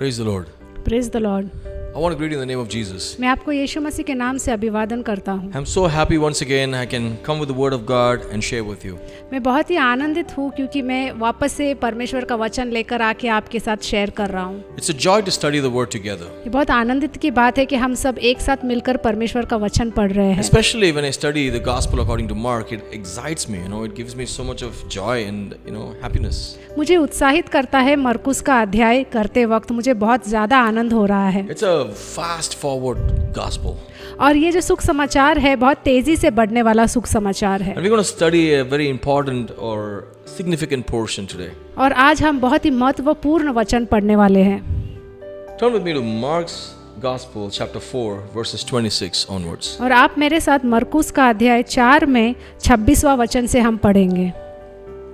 Praise the Lord. Praise the Lord. I want to greet you in the name of Jesus. मैं आपको यीशु मसीह के नाम से अभिवादन करता हूँ। I'm so happy once again I can come with the word of God and share with you. मैं बहुत ही आनंदित हूँ क्योंकि मैं वापस से परमेश्वर का वचन लेकर आके आपके साथ शेयर कर रहा हूँ। It's a joy to study the word together. ये बहुत आनंदित की बात है कि हम सब एक साथ मिलकर परमेश्वर का वचन पढ़ रहे हैं। Especially when I study the gospel according to Mark, it excites me, it gives me so much of joy and, happiness. मुझे उत्साहित करता है मरकुस का अध्याय करते वक्त मुझे बहुत ज़्यादा आनंद हो रहा है। It's a fast forward gospel. और ये जो सुख समाचार है बहुत तेजी से बढ़ने वाला सुख समाचार है। And we're going to study a very important or significant portion today. और आज हम बहुत ही महत्वपूर्ण वचन पढ़ने वाले हैं। Turn with me to Mark's Gospel, chapter 4, verses 26 onwards. और आप मेरे साथ मरकुस का अध्याय 4 में 26वां वचन से हम पढ़ेंगे।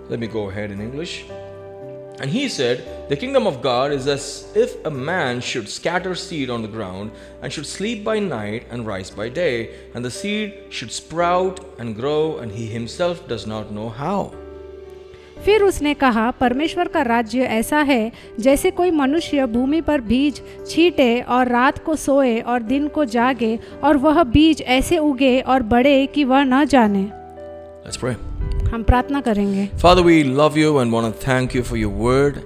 Let me go ahead in English. And he said, the kingdom of God is as if a man should scatter seed on the ground and should sleep by night and rise by day, and the seed should sprout and grow, and he himself does not know how. फिर उसने कहा, परमेश्वर का राज्य ऐसा है जैसे कोई मनुष्य भूमि पर बीज छींटे और रात को सोए और दिन को जागे, और वह बीज ऐसे उगे और बढ़े कि वह न जाने। Let's pray. हम प्रार्थना करेंगे। Father, we love you and want to thank you for your word,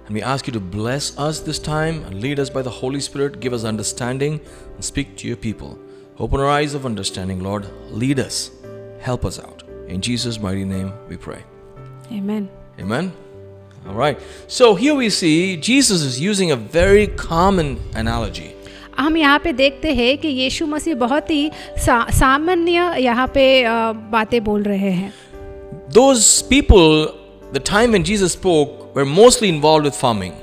and we ask you to bless us this time and lead us by the Holy Spirit. Give us understanding and speak to your people. Open our eyes of understanding, Lord. Lead us. Help us out. In Jesus' mighty name we pray. Amen. Amen. All right. So here we see Jesus is using a very common analogy. हम यहाँ पे देखते हैं कि यीशु मसीह बहुत ही सामान्य यहाँ पे बातें बोल रहे हैं। Those people, the time when Jesus spoke, were mostly involved with farming.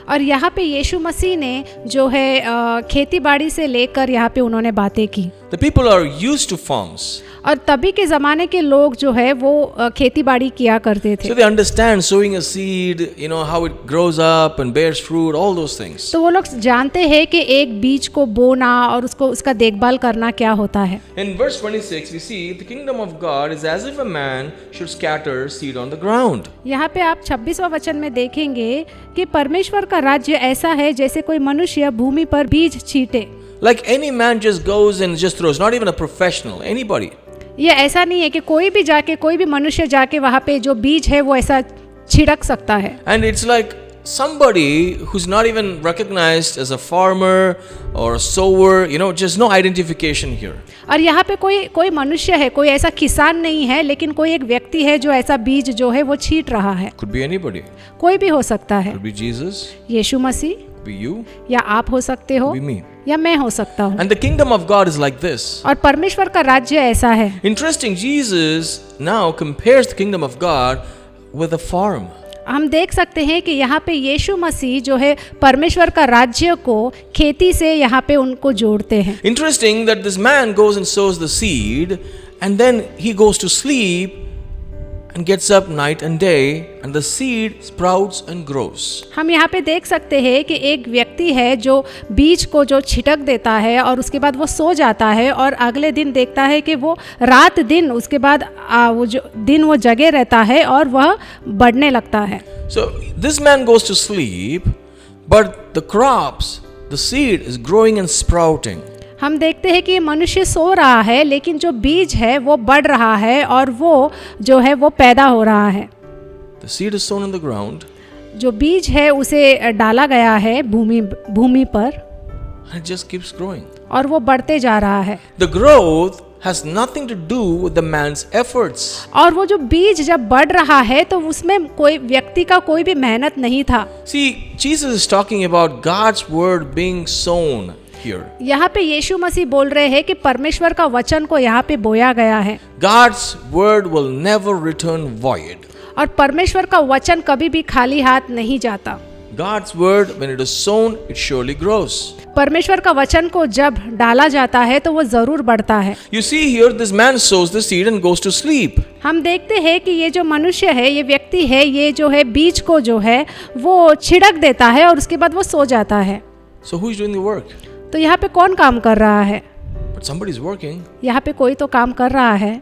और यहाँ पे यीशु मसीह ने जो है खेती बाड़ी से लेकर यहाँ पे उन्होंने बातें की। The people are used to farms. और तभी के ज़माने के लोग जो है वो खेती बाड़ी किया करते थे। So they understand sowing a seed, how it grows up and bears fruit, all those things. तो वो लोग जानते हैं कि एक बीज को बोना और उसका देखभाल करना क्या होता है। In verse 26 we see the kingdom of God is as if a man should scatter seed on the ground. यहाँ पे आप 26वां वचन में देखेंगे कि परमेश्वर का राज्य ऐसा है जैसे कोई मनुष्य भूमि पर बीज छींटे। Like any man just goes and just throws, not even a professional, anybody. ये ऐसा नहीं है कि कोई भी मनुष्य जाके वहाँ पे जो बीज है वो ऐसा छिड़क सकता है। And it's like somebody who's not even recognized as a farmer or a sower, just no identification here. और यहाँ पे कोई मनुष्य है, कोई ऐसा किसान नहीं है, लेकिन कोई एक व्यक्ति है जो ऐसा बीज जो है वो छींट रहा है। Could be anybody. कोई भी हो सकता है। Could be Jesus. Yeshu Masih. Be you. या आप हो सकते हो। Be me. या मैं हो सकता हूँ। And the kingdom of God is like this. और परमेश्वर का राज्य ऐसा है। Interesting, Jesus now compares the kingdom of God with a farm. हम देख सकते हैं कि यहाँ पे यीशु मसीह जो है परमेश्वर का राज्य को खेती से यहाँ पे उनको जोड़ते हैं। Interesting that this man goes and sows the seed and then he goes to sleep and gets up night and day and the seed sprouts and grows. हम यहाँ पे देख सकते हैं कि एक व्यक्ति है जो बीज को जो छिटक देता है और उसके बाद वो सो जाता है और अगले दिन देखता है कि वो रात दिन उसके बाद वो जगे रहता है और वह बढ़ने लगता है। So this man goes to sleep, but the crops, the seed is growing and sprouting. हम देखते हैं कि मनुष्य सो रहा है लेकिन जो बीज है वो बढ़ रहा है और वो जो है वो पैदा हो रहा है। The seed is sown on the ground. जो बीज है उसे डाला गया है भूमि पर। And it just keeps growing. और वो बढ़ते जा रहा है। The growth has nothing to do with the man's efforts. और वो जो बीज जब बढ़ रहा है तो उसमें कोई व्यक्ति का कोई भी मेहनत नहीं था। See, Jesus is talking about God's word being sown here. यहाँ पे यीशु मसीह बोल रहे हैं कि परमेश्वर का वचन को यहाँ पे बोया गया है। God's word will never return void. और परमेश्वर का वचन कभी भी खाली हाथ नहीं जाता। God's word, when it is sown, it surely grows. परमेश्वर का वचन को जब डाला जाता है तो वो जरूर बढ़ता है। You see here, this man sows the seed and goes to sleep. हम देखते हैं कि ये जो मनुष्य है, ये व्यक्ति है, ये जो है बीज को जो है वो छिड़क देता है और उसके बाद वो सो जाता है। So who is doing the work? तो यहाँ पे कौन काम कर रहा है? But somebody is working. यहाँ पे कोई तो काम कर रहा है।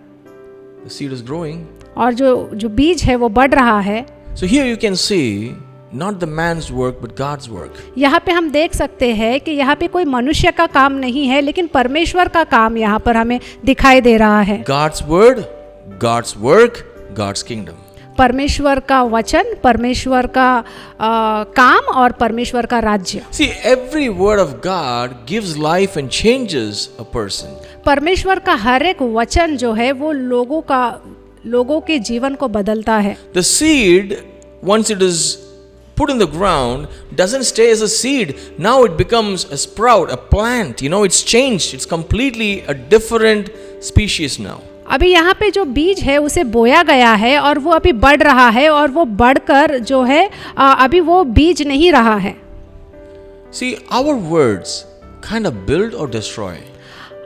The seed is growing. और जो बीज है वो बढ़ रहा है। So here you can see not the man's work but God's work. यहाँ पे हम देख सकते हैं कि यहाँ पे कोई मनुष्य का काम नहीं है, लेकिन परमेश्वर का काम यहाँ पर हमें दिखाई दे रहा है। God's word, God's work, God's kingdom. परमेश्वर का वचन, परमेश्वर का काम और परमेश्वर का राज्य। See, every word of God gives life and changes a person. परमेश्वर का हर एक वचन जो है वो लोगों के जीवन को बदलता है। The seed, once it is put in the ground, doesn't stay as a seed. Now it becomes a sprout, a plant. It's changed. It's completely a different species now. अभी यहाँ पे जो बीज है उसे बोया गया है और वो अभी बढ़ रहा है और वो बढ़कर जो है अभी वो बीज नहीं रहा है। See, our words kind of build or destroy.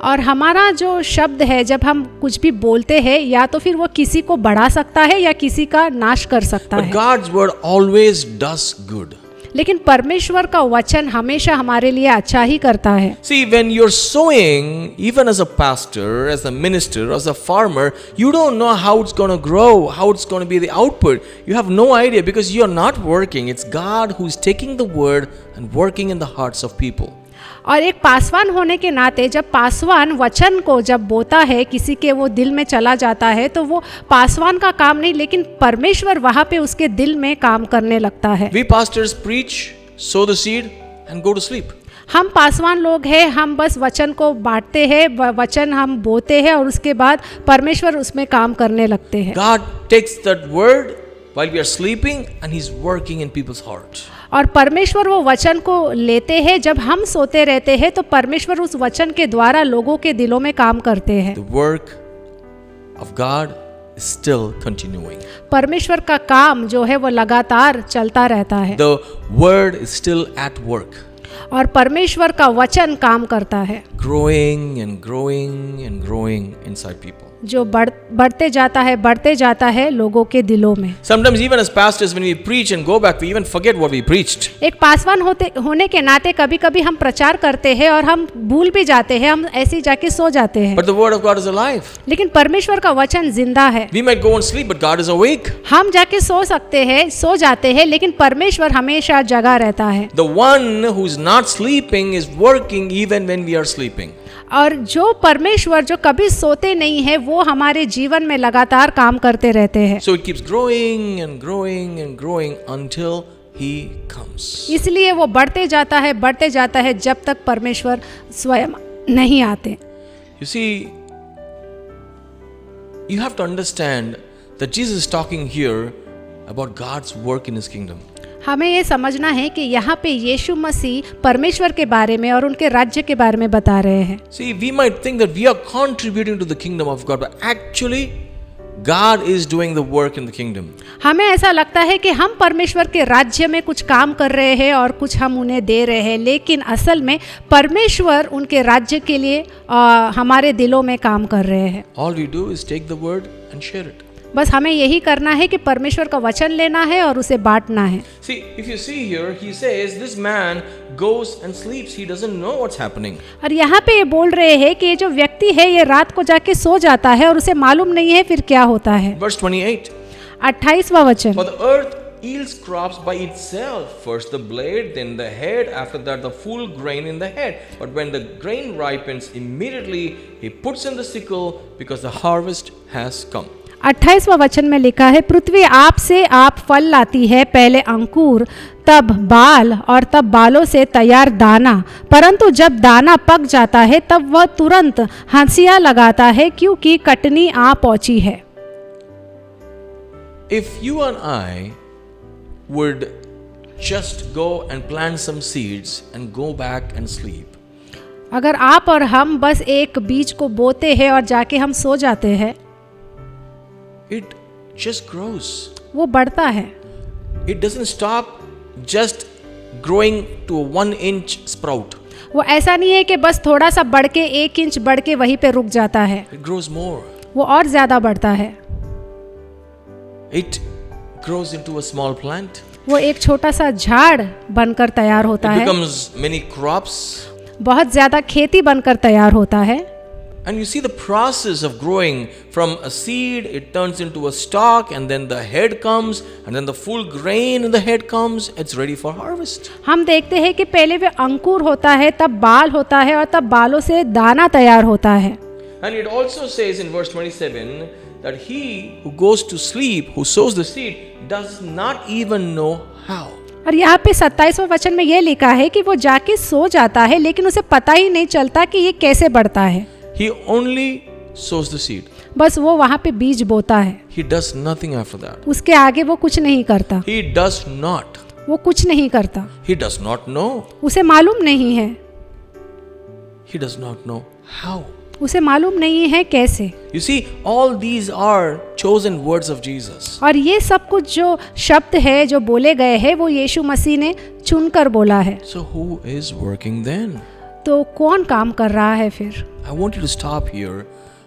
और हमारा जो शब्द है जब हम कुछ भी बोलते हैं या तो फिर वो किसी को बढ़ा सकता है या किसी का नाश कर सकता But है। God's word always does good. लेकिन परमेश्वर का वचन हमेशा हमारे लिए अच्छा ही करता है। See, when you're sowing, even as a pastor, as a minister, as a farmer, you don't know how it's going to grow, how it's going to be the output. You have no idea because you're not working. It's God who's taking the word and working in the hearts of people. और एक पासवान होने के नाते जब पासवान वचन को जब बोता है, किसी के वो दिल में चला जाता है, तो वो पासवान का काम नहीं, लेकिन परमेश्वर वहाँ पे उसके दिल में काम करने लगता है। We pastors preach, sow the seed and go to sleep. हम पासवान लोग हैं, हम बस वचन को बांटते हैं, वचन हम बोते हैं और उसके बाद परमेश्वर उसमें काम करने लगते हैं। God takes that word while we are sleeping and He's working in people's hearts. और परमेश्वर वो वचन को लेते हैं, जब हम सोते रहते हैं तो परमेश्वर उस वचन के द्वारा लोगों के दिलों में काम करते हैं। The work of God is still continuing. परमेश्वर का काम जो है वो लगातार चलता रहता है। The word is still at work. और परमेश्वर का वचन काम करता है, Growing and growing and growing inside people. जो बढ़ते जाता है लोगों के दिलों में। Sometimes even as pastors, when we preach and go back, we even forget what we preached. एक पासवान होने के नाते कभी कभी हम प्रचार करते हैं और हम भूल भी जाते हैं, हम ऐसे ही जाके सो जाते हैं। But the word of God is alive. लेकिन परमेश्वर का वचन जिंदा है। We might go and sleep, but God is awake. हम जाके सो जाते हैं, लेकिन परमेश्वर हमेशा जगा रहता है। The one who's not sleeping is working even when we are sleeping. और जो परमेश्वर जो कभी सोते नहीं है वो हमारे जीवन में लगातार काम करते रहते हैं। So it keeps growing and growing and growing until He comes. इसलिए वो बढ़ते जाता है जब तक परमेश्वर स्वयं नहीं आते। You see, you have to understand that Jesus is talking here about God's work in His kingdom. हमें ये समझना है कि यहाँ पे यीशु मसीह परमेश्वर के बारे में और उनके राज्य के बारे में बता रहे हैं। See, we might think that we are contributing to the kingdom of God, but actually God is doing the work in the kingdom. हमें ऐसा लगता है कि हम परमेश्वर के राज्य में कुछ काम कर रहे हैं और कुछ हम उन्हें दे रहे हैं, लेकिन असल में परमेश्वर उनके राज्य के लिए हमारे दिलों में काम कर रहे हैं। All we do is take the word and share it. बस हमें यही करना है कि परमेश्वर का वचन लेना है और उसे बांटना है। See, if you see here, he says this man goes and sleeps. He doesn't know what's happening. और यहाँ पे ये बोल रहे हैं कि ये जो व्यक्ति है ये रात को जाके सो जाता है और उसे मालूम नहीं है फिर क्या होता है। Verse 28. 28वां वचन। For the earth yields crops by itself, first the blade, then the head, after that the full grain in the head. But when the grain ripens, immediately he puts in the sickle because the harvest has come. 28वां वचन में लिखा है, पृथ्वी आप से आप फल लाती है, पहले अंकुर, तब बाल और तब बालों से तैयार दाना, परंतु जब दाना पक जाता है तब वह तुरंत हंसिया लगाता है क्योंकि कटनी आ पहुंची है। If you and I would just go and plant some seeds and go back and sleep, अगर आप और हम बस एक बीज को बोते हैं और जाके हम सो जाते हैं, it just grows. वो बढ़ता है। It doesn't stop just growing to a 1-inch sprout. वो ऐसा नहीं है कि बस थोड़ा सा बढ़ के 1 इंच बढ़ के वहीं पे रुक जाता है, It grows more. वो और ज्यादा बढ़ता है। It grows into a small plant. वो एक छोटा सा झाड़ बनकर तैयार होता It है, becomes many crops. बहुत ज्यादा खेती बनकर तैयार होता है। And you see the process of growing from a seed, it turns into a stalk, and then the head comes, and then the full grain in the head comes. It's ready for harvest. हम देखते हैं कि पहले वे अंकुर होता है, तब बाल होता है और तब बालों से दाना तैयार होता है. And it also says in verse 27 that he who goes to sleep, who sows the seed, does not even know how. और यहाँ पे 27वें वचन में ये लिखा है कि वो जाके सो जाता है, लेकिन उसे पता ही नहीं चलता कि ये कैसे बढ़ता है. He only sows the seed. बस वो वहाँ पे बीज बोता है. He does nothing after that. उसके आगे वो कुछ नहीं करता. He does not. वो कुछ नहीं करता. He does not know. उसे मालूम नहीं है. He does not know how. उसे मालूम नहीं है कैसे. You see, all these are chosen words of Jesus. और ये सब कुछ जो शब्द है जो बोले गए हैं वो यीशु मसीह ने चुनकर बोला है. So who is working then? तो कौन काम कर रहा है फिर? I want you to stop here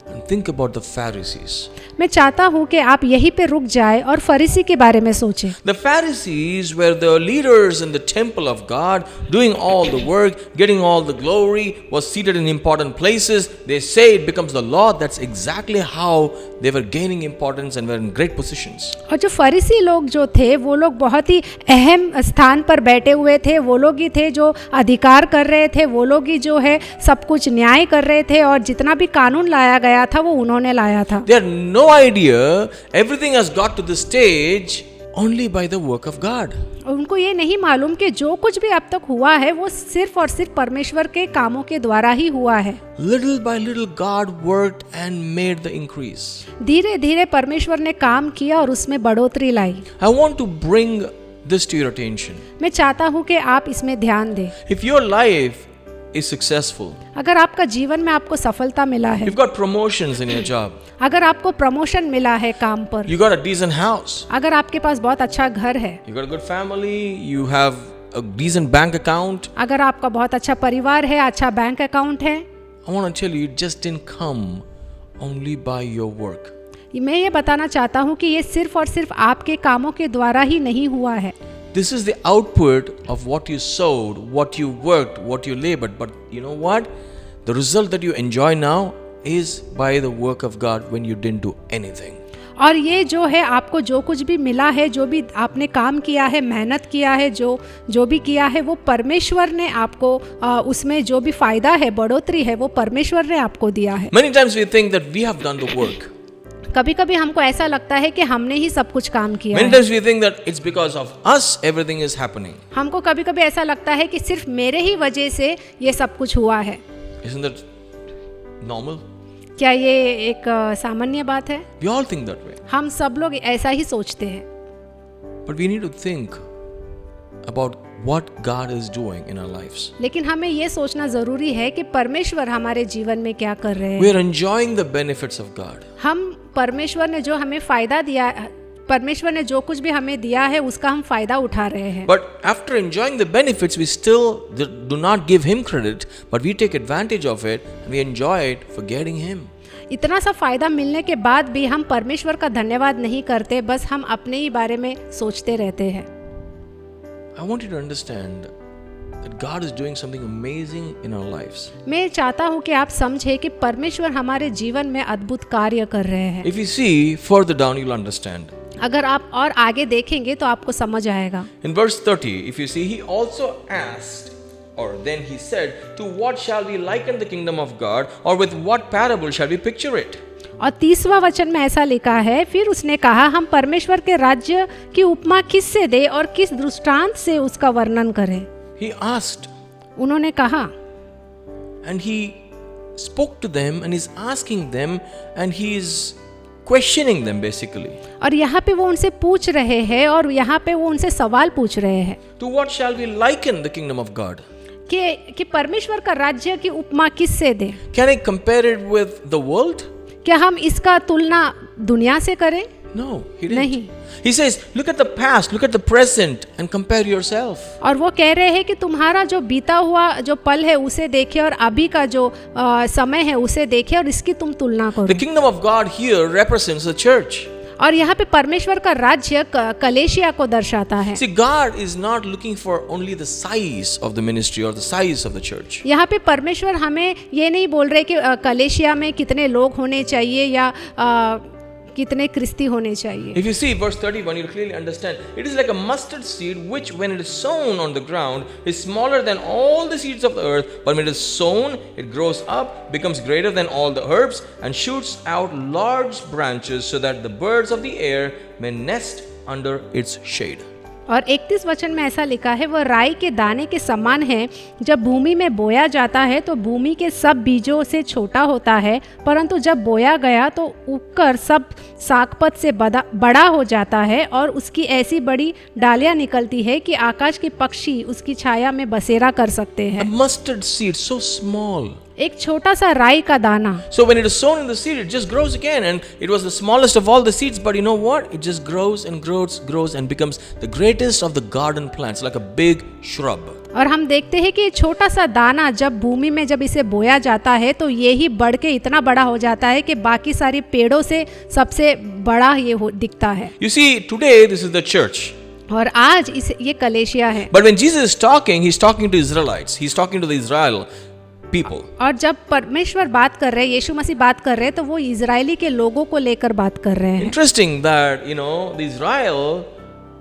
and think about the Pharisees. मैं चाहता हूँ कि आप यहीं पे रुक जाए और फरीसी के बारे में सोचें. The Pharisees were the leaders in the temple of God, doing all the work, getting all the glory, was seated in important places. They say it becomes the law. That's exactly how they were gaining importance and were in great positions. और जो फरीसी लोग जो थे वो लोग बहुत ही अहम स्थान पर बैठे हुए थे. वो लोग ही थे जो अधिकार कर रहे थे. वो लोग ही जो है सब कुछ न्याय कर रहे थे और जितना भी कानून लाया गया था वो उन्होंने लाया था. They had no idea everything has got to this stage only by the work of God. उनको ये नहीं मालूम कि जो कुछ भी अब तक हुआ है वो सिर्फ और सिर्फ परमेश्वर के कामों के द्वारा ही हुआ है. Little by little God worked and made the increase. धीरे धीरे परमेश्वर ने काम किया और उसमें बढ़ोतरी लाई. I want to bring this to your attention. मैं चाहता हूँ कि आप इसमें ध्यान दें. If your life is successful, अगर आपका जीवन में आपको सफलता मिला है, you've got promotions in your job, अगर आपको प्रमोशन मिला है काम पर, you got a decent house, अगर आपके पास बहुत अच्छा घर है, you got a good family, you have a decent bank account, अगर आपका बहुत अच्छा परिवार है, अच्छा बैंक अकाउंट है, I want to tell you, it just didn't come only by your work. मैं ये बताना चाहता हूँ कि ये सिर्फ और सिर्फ आपके कामों के द्वारा ही नहीं हुआ है. This is the output of what you sowed, what you worked, what you labored. But you know what? The result that you enjoy now is by the work of God when you didn't do anything. और ये जो है आपको जो कुछ भी मिला है, जो भी आपने काम किया है, मेहनत किया है, जो भी किया है वो परमेश्वर ने आपको उसमें जो भी फायदा है, बढ़ोतरी है वो परमेश्वर ने आपको दिया है. Many times we think that we have done the work. कभी कभी हमको ऐसा लगता है कि हमने ही सब कुछ काम किया Many है. times we think that it's because of us everything is happening. हमको कभी कभी ऐसा लगता है कि सिर्फ मेरे ही वजह से ये सब कुछ हुआ है. Isn't that normal? क्या ये एक सामान्य बात है? We all think that way. हम सब लोग ऐसा ही सोचते हैं. But we need to think about what God is doing in our lives. लेकिन हमें ये सोचना जरूरी है कि परमेश्वर हमारे जीवन में क्या कर रहे We हैं. are enjoying the benefits of God. हम परमेश्वर ने जो हमें फायदा दिया, परमेश्वर ने जो कुछ भी हमें दिया है उसका हम फायदा उठा रहे हैं. But after enjoying the benefits, we still do not give Him credit, but we take advantage of it and we enjoy it, forgetting Him. इतना सा फायदा मिलने के बाद भी हम परमेश्वर का धन्यवाद नहीं करते, बस हम अपने ही बारे में सोचते रहते हैं. I want you to understand that God is doing something amazing in our lives. मैं चाहता हूँ कि आप समझे कि परमेश्वर हमारे जीवन में अद्भुत कार्य कर रहे हैं. If you see further down, you'll understand. अगर आप और आगे देखेंगे तो आपको समझ आएगा. In verse 30, if you see, he also asked, or then he said, to what shall we liken the kingdom of God, or with what parable shall we picture it? और 30वां वचन में ऐसा लिखा है, फिर उसने कहा, हम परमेश्वर के राज्य की उपमा किससे दे और किस दृष्टांत से उसका वर्णन करें. He asked, उन्होंने कहा, and he spoke to them, and he's asking them, and he's questioning them basically. और यहाँ पे वो उनसे पूछ रहे हैं और यहाँ पे वो उनसे सवाल पूछ रहे हैं To what shall we liken the kingdom of God? कि परमेश्वर का राज्य की उपमा किससे दे. Can I compare it with the world? क्या हम इसका तुलना दुनिया से करें? No, he didn't. नहीं. He says, look at the past, look at the present, and compare yourself. और वो कह रहे हैं कि तुम्हारा जो बीता हुआ जो पल है उसे देखे और अभी का जो समय है उसे देखे और इसकी तुम तुलना करो. The kingdom of God here represents the church. और यहाँ पे परमेश्वर का राज्य कलेशिया को दर्शाता है। See, God is not looking for only the size of the ministry or the size of the church. यहाँ पे परमेश्वर हमें ये नहीं बोल रहे कि कलेशिया में कितने लोग होने चाहिए या कितने क्रिस्ती होने चाहिए। If you see verse 31, you'll clearly understand. It is like a mustard seed which, when it is sown on the ground, is smaller than all the seeds of the earth. But when it is sown, it grows up, becomes greater than all the herbs, and shoots out large branches so that the birds of the air may nest under its shade. और 31 वचन में ऐसा लिखा है, वह राई के दाने के समान है, जब भूमि में बोया जाता है तो भूमि के सब बीजों से छोटा होता है, परंतु जब बोया गया तो उगकर सब सागपत से बड़ा हो जाता है और उसकी ऐसी बड़ी डालियां निकलती है कि आकाश के पक्षी उसकी छाया में बसेरा कर सकते हैं। A mustard seed, so small. एक छोटा सा राई का दाना। So when it is sown in the seed, it just grows again, and it was the smallest of all the seeds, but you know what? It just grows and grows and becomes the greatest of the garden plants, like a big shrub. और हम देखते हैं कि छोटा सा दाना जब भूमि में जब इसे बोया जाता है तो ये ही बढ़ के इतना बड़ा हो जाता है कि बाकी सारे पेड़ों से सबसे बड़ा ये दिखता है। You see, today this is the church. और आज ये कलेशिया है। But when Jesus is talking, he's talking to Israelites. He's talking to the Israel people. और जब परमेश्वर बात कर रहे हैं, यीशु मसीह बात कर रहे हैं, तो वो इजरायली के लोगों को लेकर बात कर रहे हैं। Interesting that, the Israel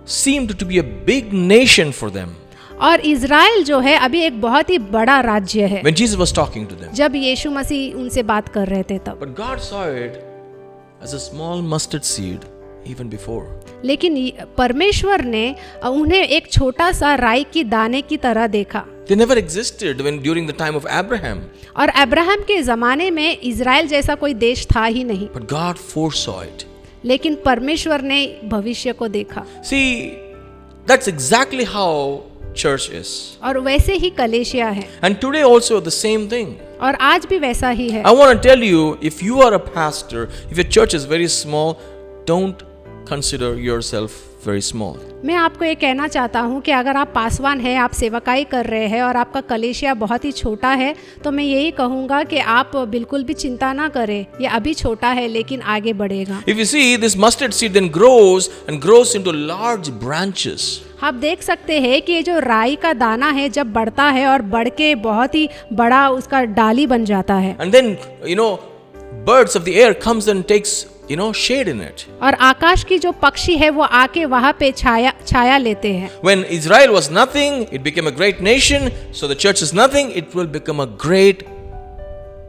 seemed to be a big nation for them. और इजराइल जो है अभी एक बहुत ही बड़ा राज्य है। When Jesus was talking to them. जब यीशु मसीह उनसे बात कर रहे थे तब। But God saw it as a small mustard seed even before. लेकिन परमेश्वर ने उन्हें एक छोटा सा राई की दाने की तरह देखा। They never existed during the time of Abraham. और अब्राहम के ज़माने में इज़राइल जैसा कोई देश था ही नहीं। But God foresaw it. लेकिन परमेश्वर ने भविष्य को देखा। See, that's exactly how church is. और वैसे ही कलेशिया है। And today also the same thing. और आज भी वैसा ही है। I want to tell you, if you are a pastor, if your church is very small, don't consider yourself very small. मैं आपको ये कहना चाहता हूँ कि अगर आप पासवान हैं, आप सेवकाई कर रहे हैं और आपका कलेशिया बहुत ही छोटा है, तो मैं यही कहूँगा कि आप बिल्कुल भी चिंता ना करें। ये अभी छोटा है लेकिन आगे बढ़ेगा। If you see, this mustard seed then grows and grows into large branches. आप देख सकते हैं कि ये जो राई का दाना है जब बढ़ता है और बढ़ के बहुत ही बड़ा उसका डाली बन जाता है। And then, birds of the air comes and takes shade in it. और आकाश की जो पक्षी है वो आके वहाँ पे छाया लेते हैं। When Israel was nothing, it became a great nation. So the church is nothing, it will become a great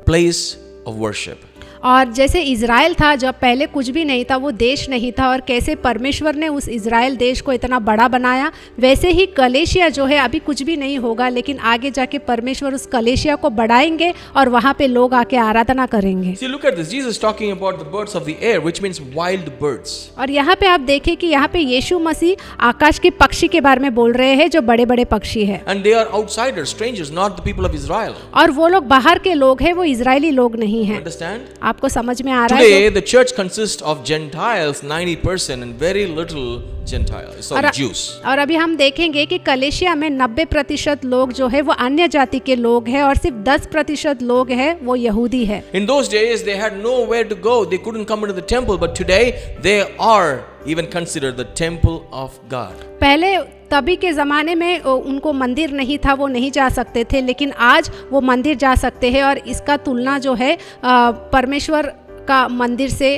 place of worship. और जैसे इज़राइल था, जब पहले कुछ भी नहीं था, वो देश नहीं था, और कैसे परमेश्वर ने उस इज़राइल देश को इतना बड़ा बनाया, वैसे ही कलेशिया जो है अभी कुछ भी नहीं होगा, लेकिन आगे जाके परमेश्वर उस कलेशिया को बढ़ाएंगे और वहाँ पे लोग आके आराधना करेंगे। See, look at this. Jesus talking about the birds of the air, which means wild birds. और यहाँ पे आप देखें कि यहाँ पे यीशु मसीह आकाश के पक्षी के बारे में बोल रहे हैं, जो बड़े बड़े पक्षी है। And they are outsiders, strangers, not the people of Israel. और वो लोग बाहर के लोग हैं, वो इजरायली लोग नहीं हैं। Understand? आपको समझ में आ रहा है? Today the church consists of Gentiles 90% and very little Gentiles, sorry, Jews. और अभी हम देखेंगे कि कलेशिया में 90% लोग जो है वो अन्य जाति के लोग हैं और सिर्फ 10% लोग हैं वो यहूदी है। In those days they had nowhere to go. They couldn't come into the temple, but today they are even considered the temple of God. पहले तभी के ज़माने में उनको मंदिर नहीं था, वो नहीं जा सकते थे, लेकिन आज वो मंदिर जा सकते हैं और इसका तुलना जो है परमेश्वर का मंदिर से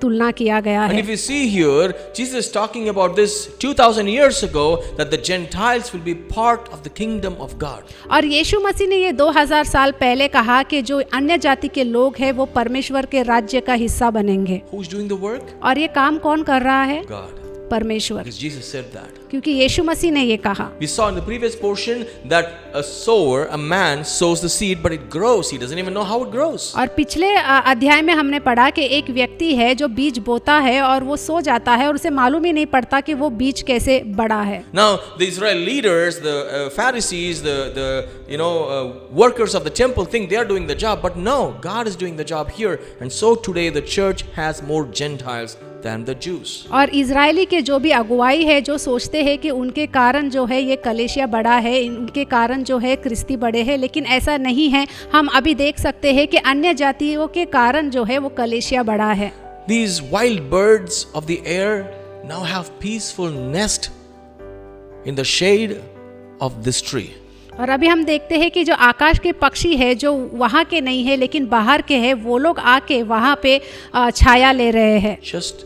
तुलना किया गया है। And if you see here, Jesus is talking about this 2000 years ago, that the Gentiles will be part of the kingdom of God. और यीशु मसीह ने ये 2000 साल पहले कहा कि जो अन्य जाति के लोग हैं वो परमेश्वर के राज्य का हिस्सा बनेंगे। Who's doing the work? और ये काम कौन कर रहा है? God. परमेश्वर। Because Jesus said that. क्योंकि यीशु मसीह ने ये कहा। We saw in the previous portion that a sower, a man, sows the seed, but it grows. He doesn't even know how it grows. और पिछले अध्याय में हमने पढ़ा कि एक व्यक्ति है जो बीज बोता है और वो सो जाता है और उसे मालूम ही नहीं पड़ता कि वो बीज कैसे बड़ा है। Now the Israel leaders, the Pharisees, the workers of the temple think they are doing the job, but no, God is doing the job here. And so today the church has more Gentiles than the Jews. और Israeli के जो भी अगुवाई है, जो सोचते हैं कि उनके कारण जो है ये कलेशिया बड़ा है, उनके कारण जो है क्रिस्ती बड़े हैं, लेकिन ऐसा नहीं है। हम अभी देख सकते हैं कि अन्य जातियों के कारण जो है वो कलेशिया बड़ा है। These wild birds of the air now have peaceful nest in the shade of this tree. और अभी हम देखते हैं कि जो आकाश के पक्षी है जो वहाँ के नहीं है लेकिन बाहर के हैं, वो लोग आके वहाँ पे छाया ले रहे हैं. Just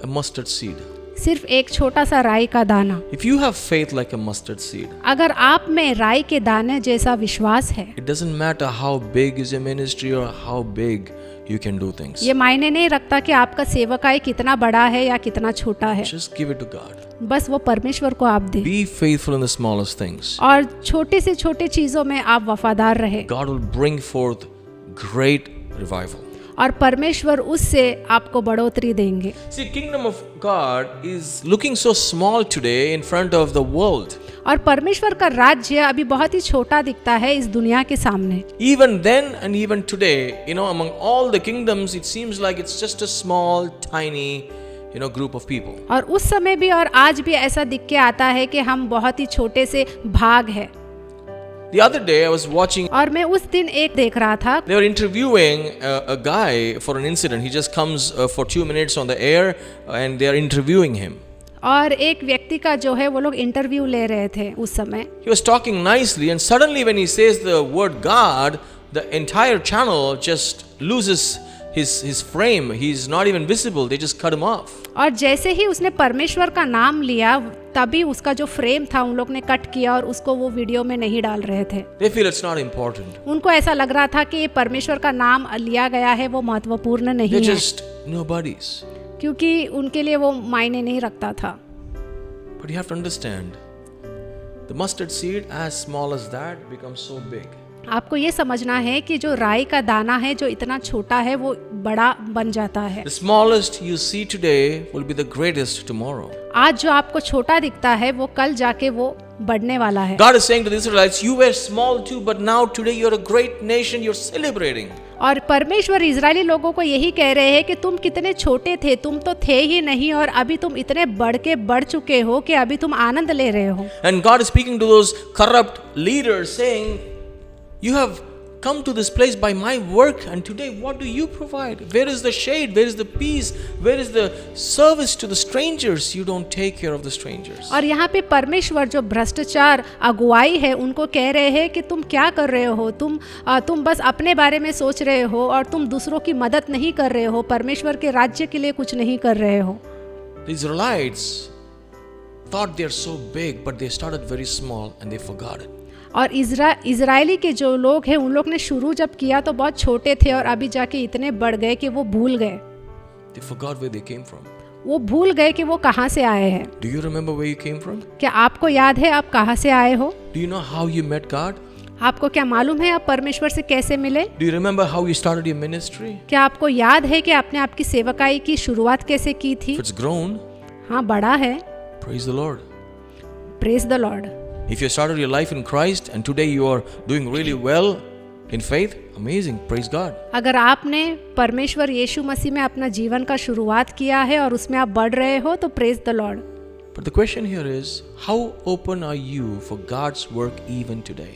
a mustard seed. सिर्फ एक छोटा सा राई का दाना. If you have faith like a mustard seed, अगर आप में राई के दाने जैसा विश्वास है, it doesn't matter how big is your ministry or how big you can do things. ये मायने नहीं रखता कि आपका सेवकाई कितना बड़ा है या कितना छोटा है. Just give it to God. बस वो परमेश्वर को आप दें. Be faithful in the smallest things. और छोटे से छोटे चीजों में आप वफादार रहे. God will bring forth great revival. और परमेश्वर उससे आपको बढ़ोतरी देंगे. See, kingdom of God is looking so small today in front of the world. और परमेश्वर का राज्य अभी बहुत ही छोटा दिखता है इस दुनिया के सामने. Even then and even today, among all the kingdoms, it seems like it's just a small, tiny, group of people. और उस समय भी और आज भी ऐसा दिख के आता है कि हम बहुत ही छोटे से भाग है. The other day I was watching, और मैं उस दिन एक देख रहा था. they were interviewing a guy for an incident. He just comes for 2 minutes on the air and they are interviewing him. और एक व्यक्ति का जो है वो लोग इंटरव्यू ले रहे थे उस समय. He was talking nicely and suddenly when he says the word God, the entire channel just loses his frame. He's not even visible. They just cut him off. और जैसे ही उसने परमेश्वर का नाम लिया तभी उसका जो फ्रेम था उन लोग ने कट किया और उसको वो वीडियो में नहीं डाल रहे थे. They feel it's not important. उनको ऐसा लग रहा था कि ये परमेश्वर का नाम लिया गया है वो महत्वपूर्ण नहीं They're है. just nobodies. क्योंकि उनके लिए वो मायने नहीं रखता था. But you have to understand, the mustard seed as small as that becomes so big. आपको ये समझना है कि जो राई का दाना है जो इतना छोटा है वो बड़ा बन जाता है. The smallest you see today will be the greatest tomorrow. आज जो आपको छोटा दिखता है वो कल जाके वो बढ़ने वाला है. God is saying to the Israelites, you were small too, but now today you're a great nation, you're celebrating. और परमेश्वर इजरायली लोगों को यही कह रहे हैं कि तुम कितने छोटे थे, तुम तो थे ही नहीं और अभी तुम इतने बढ़ चुके हो कि अभी तुम आनंद ले रहे हो. And God is speaking to those corrupt leaders saying, you have come to this place by my work and today what do you provide? Where is the shade? Where is the peace? Where is the service to the strangers? You don't take care of the strangers. और यहाँ पे परमेश्वर जो भ्रष्टाचार अगुवाई है उनको कह रहे हैं कि तुम क्या कर रहे हो, तुम बस अपने बारे में सोच रहे हो और तुम दूसरों की मदद नहीं कर रहे हो, परमेश्वर के राज्य के लिए कुछ नहीं कर रहे हो. The Israelites thought they're so big but they started very small and they forgot it. और इजरायली के जो लोग हैं उन लोग ने शुरू जब किया तो बहुत छोटे थे और अभी जाके इतने बढ़ गए कि वो भूल गए. They forgot where they came from. वो भूल गए कि वो कहाँ से आए हैं. Do you remember where you came from? क्या आपको याद है आप कहाँ से आए हो? Do you know how you met God? आपको क्या मालूम है आप परमेश्वर से कैसे मिले? Do you remember how you started your ministry? क्या आपको याद है कि आपने आपकी सेवकाई की शुरुआत कैसे की थी? If it's grown, हाँ, बड़ा है. praise the Lord. Praise the Lord. If you started your life in Christ and today you are doing really well in faith, amazing, praise God. अगर आपने परमेश्वर यीशु मसीह में अपना जीवन का शुरुआत किया है और उसमें आप बढ़ रहे हो तो praise the Lord. But the question here is, how open are you for God's work even today?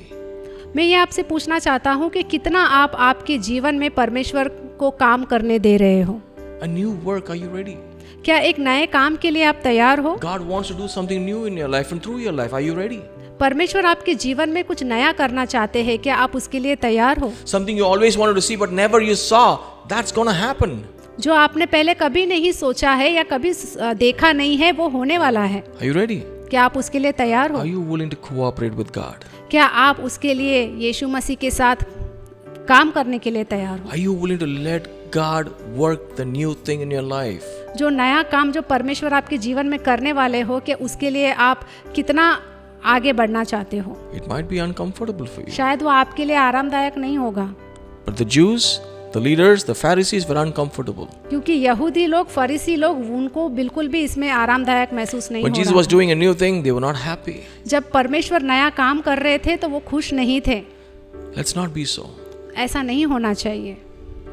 मैं ये आपसे पूछना चाहता हूँ कि कितना आप आपके जीवन में परमेश्वर को काम करने दे रहे हो. A new work, are you ready? क्या एक नए काम के लिए आप तैयार हो? God wants to do something new in your life and through your life. Are you ready? परमेश्वर आपके जीवन में कुछ नया करना चाहते हैं, क्या आप उसके लिए तैयार हो? Something you always wanted to see but never you saw, that's going to happen. जो आपने पहले कभी नहीं सोचा है या कभी देखा नहीं है वो होने वाला है. Are you ready? क्या आप उसके लिए तैयार हो? Are you willing to cooperate with God? क्या आप उसके लिए यीशु मसीह के साथ काम करने के लिए तैयार हो? Are you willing to let God work the new thing in your life? जो नया काम जो परमेश्वर आपके जीवन में करने वाले हो कि उसके लिए आप कितना आगे बढ़ना चाहते हो? It might be uncomfortable for you. शायद वो आपके लिए आरामदायक नहीं होगा. But the Jews, the leaders, the Pharisees were uncomfortable. क्योंकि यहूदी लोग, फरीसी लोग, उनको बिल्कुल भी इसमें आरामदायक महसूस नहीं हो When रहा. Jesus was doing a new thing, they were not happy. जब परमेश्वर नया काम कर रहे थे तो वो खुश नहीं थे. Let's not be so. ऐसा नहीं होना चाहिए.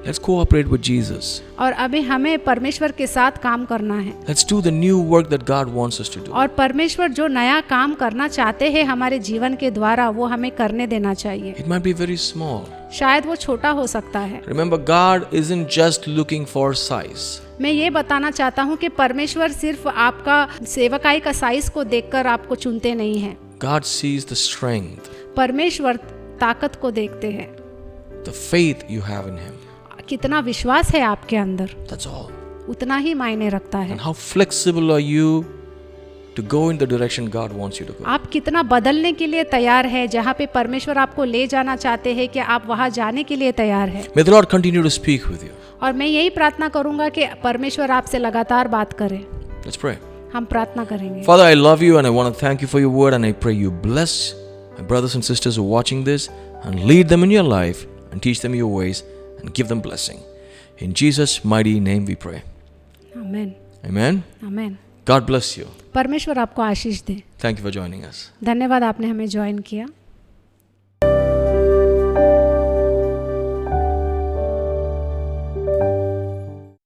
Let's cooperate with Jesus. और अभी हमें परमेश्वर के साथ काम करना है Let's do the new work that God wants us to do. और परमेश्वर जो नया काम करना चाहते हैं हमारे जीवन के द्वारा वो हमें करने देना चाहिए। It might be very small. शायद वो छोटा हो सकता है। Remember, God isn't just looking for size. मैं ये बताना चाहता हूँ कि परमेश्वर सिर्फ आपका सेवकाई का साइज को देखकर आपको चुनते नहीं हैं। God sees the strength, परमेश्वर ताकत को देखते हैं, the faith you have in Him. कितना विश्वास है आपके अंदर, That's all. उतना ही मायने रखता है। And how flexible are you to go in the direction God wants you to go? आप कितना बदलने के लिए तैयार है, जहाँ पे परमेश्वर आपको ले जाना चाहते हैं कि आप वहाँ जाने के लिए तैयार है। May the Lord continue to speak with you. और मैं यही प्रार्थना करूँगा कि परमेश्वर आपसे लगातार बात करे। Let's pray. हम प्रार्थना करेंगे। Father, I love you and I want to thank you for your word, and I pray you bless my brothers and sisters who are watching this and lead them in your life and teach them your ways and give them blessing. In Jesus' mighty name we pray. Amen. Amen. Amen. God bless you. परमेश्वर आपको आशीष दे। Thank you for joining us. धन्यवाद आपने हमें join किया।